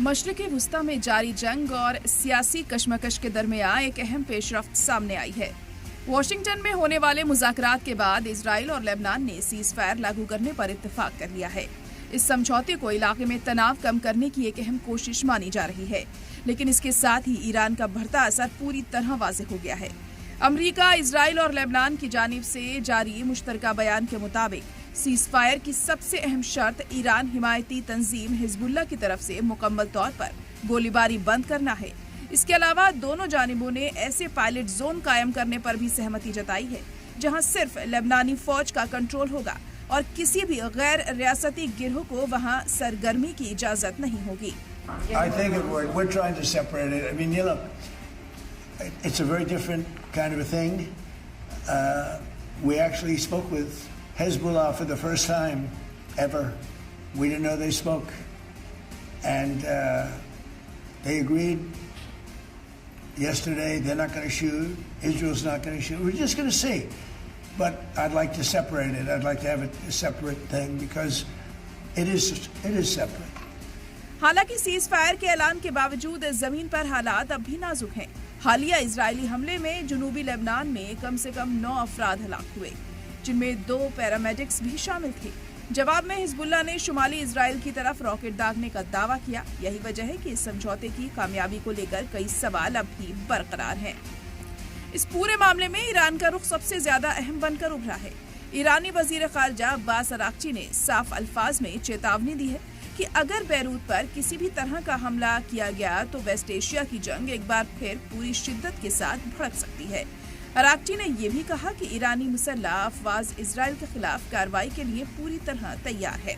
मशरिक़ी वुस्ता में जारी जंग और सियासी कशमकश के दरमियान एक अहम पेशरफ्त सामने आई है। वाशिंगटन में होने वाले मुज़ाकरात के बाद इजराइल और लेबनान ने सीज़ फायर लागू करने पर इत्तेफाक कर लिया है। इस समझौते को इलाके में तनाव कम करने की एक अहम कोशिश मानी जा रही है, लेकिन इसके साथ ही ईरान का बढ़ता असर पूरी तरह वाज़ेह हो गया है। अमरीका, इजराइल और लेबनान की जानिब से जारी मुश्तरका बयान के मुताबिक सीज़ फायर की सबसे अहम शर्त ईरान हिमायती तंजीम हिजबुल्लाह की तरफ से मुकम्मल तौर पर गोलीबारी बंद करना है। इसके अलावा दोनों जानिबों ने ऐसे पायलट जोन कायम करने पर भी सहमति जताई है जहां सिर्फ लेबनानी फौज का कंट्रोल होगा और किसी भी गैर रियासती गिरोह को वहां सरगर्मी की इजाजत नहीं होगी। I think we're trying to separate it. I mean, you know, it's a very different kind of a thing. We actually spoke with Hezbollah for the first time ever. We didn't know they spoke. And they agreed yesterday they're not going to shoot. Israel's not going to shoot. We're just going to see. But I'd like to separate it. I'd like to have it a separate thing because it is separate. हालांकि seize fire के ऐलान के बावजूद जमीन पर हालात अब भी नाजुक हैं। हालिया इजरायली हमले में जुनूबी लेबनान में कम से कम 9 अफराद हलाक हुए, जिनमें 2 पैरामेडिक्स भी शामिल थे। जवाब में हिजबुल्लाह ने शुमाली इजराइल की तरफ रॉकेट दागने का दावा किया। यही वजह है कि इस समझौते की कामयाबी को लेकर कई सवाल अब भी बरकरार हैं। इस पूरे मामले में ईरान का रुख सबसे ज्यादा अहम बनकर उभरा है। ईरानी वजीर खारजा अब्बास अराक्ची ने साफ अल्फाज में चेतावनी दी है कि अगर बैरूत पर किसी भी तरह का हमला किया गया तो वेस्ट एशिया की जंग एक बार फिर पूरी शिद्दत के साथ भड़क सकती है। अराक्ची ने यह भी कहा कि ईरानी मुसल्लह अफवाज इजराइल के खिलाफ कार्रवाई के लिए पूरी तरह तैयार है।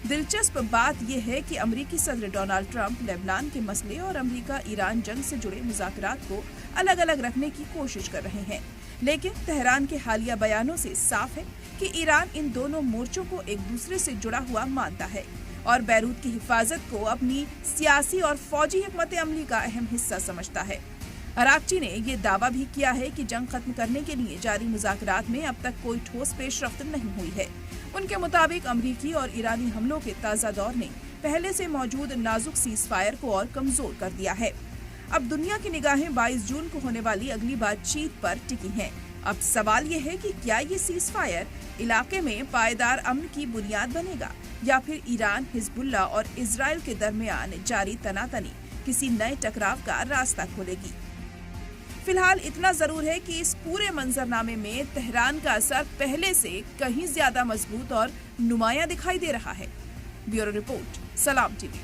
दिलचस्प बात यह है कि अमरीकी सदर डोनाल्ड ट्रंप लेबनान के मसले और अमरीका ईरान जंग से जुड़े मुज़ाकरात को अलग अलग रखने की कोशिश कर रहे हैं, लेकिन तेहरान के हालिया बयानों से साफ है कि ईरान इन दोनों मोर्चों को एक दूसरे से जुड़ा हुआ मानता है और बैरूत की हिफाजत को अपनी सियासी और फौजी हिकमत अमली का अहम हिस्सा समझता है। अराक्ची ने ये दावा भी किया है कि जंग खत्म करने के लिए जारी मुज़ाकरात में अब तक कोई ठोस पेशरफ्त नहीं हुई है। उनके मुताबिक अमरीकी और ईरानी हमलों के ताज़ा दौर ने पहले से मौजूद नाजुक सीज़ फायर को और कमजोर कर दिया है। अब दुनिया की निगाहें 22 जून को होने वाली अगली बातचीत पर टिकी हैं। अब सवाल ये है कि क्या ये सीज़ फायर इलाके में पायदार अमन की बुनियाद बनेगा या फिर ईरान, हिजबुल्लाह और इजराइल के दरमियान जारी तनातनी किसी नए टकराव का रास्ता खोलेगी। फिलहाल इतना जरूर है कि इस पूरे मंजरनामे में तेहरान का असर पहले से कहीं ज्यादा मजबूत और नुमाया दिखाई दे रहा है। ब्यूरो रिपोर्ट, सलाम टीवी।